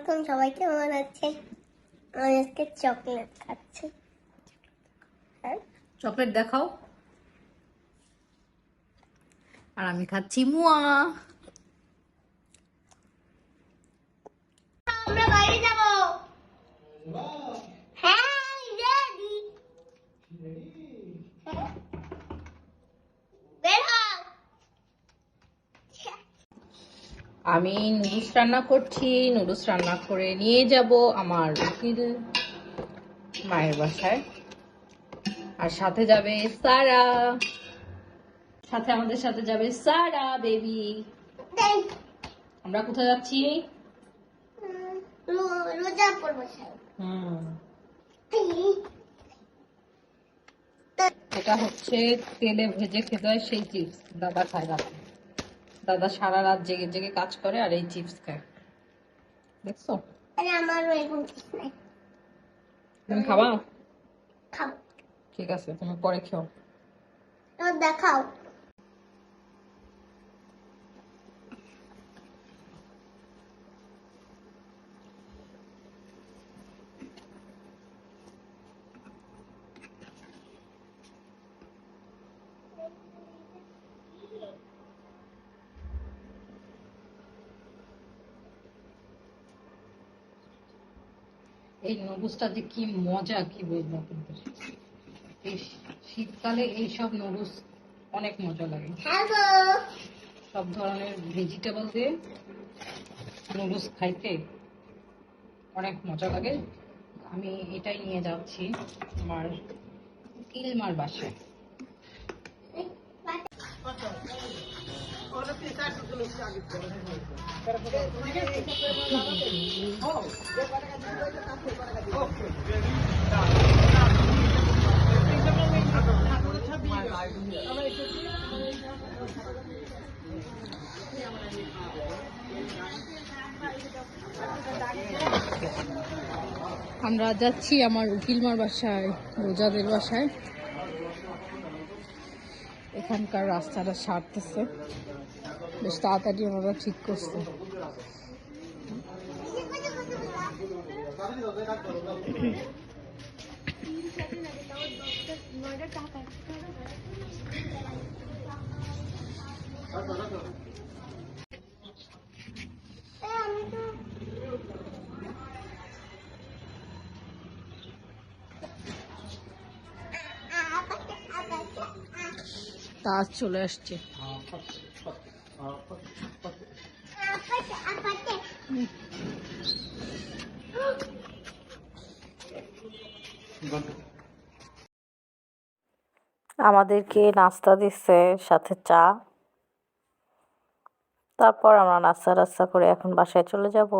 আলাইকুম, সবাই কেমন আছেন? আমি আজকে চকলেট খাচ্ছি। চকলেট দেখাও। আর আমি খাচ্ছি মুয়া। আমরা বাইরে যাব। হ্যাঁ, রেডি। বের হও। আমি নুডলস রান্না করছি। নুডলস রান্না করে নিয়ে যাব আমার উকিল মায়ের বাসায়। আর সাথে যাবে সারা, আমাদের সাথে যাবে সারা বেবি। আমরা কোথায় যাচ্ছি? রোজাপুর বাসায়। এটা হচ্ছে তেলে ভেজে খেতে হয় সেই চিপস। দাদা খায় রাতে। দাদা সারা রাত জেগে জেগে কাজ করে আর এই চিপস খায়। দেখছো? আমারও এরকম চিপস নাই। তুমি খাবা? খাবো। ঠিক আছে, তুমি পরে খেও। দেখাও। এই নুডলসটা যে কি মজা, কি বলবো। কিন্তু এই শীতকালে এইসব নুডলস অনেক মজা লাগে। সব ধরনের ভেজিটেবল দিয়ে নুডলস খাইতে অনেক মজা লাগে। আমি এটাই নিয়ে যাচ্ছি আমার ইলমার বাসায়। আমরা যাচ্ছি আমার উকিলমার বাসায়, রোজাদের বাসায়। এখানকার রাস্তাটা সারতেছে, বেশ তাড়াতাড়ি ওনারা ঠিক করছে। তাজ চলে আসছে। আমাদেরকে নাস্তা দিচ্ছে সাথে চা। তারপর আমরা নাস্তা করে এখন বাসায় চলে যাব।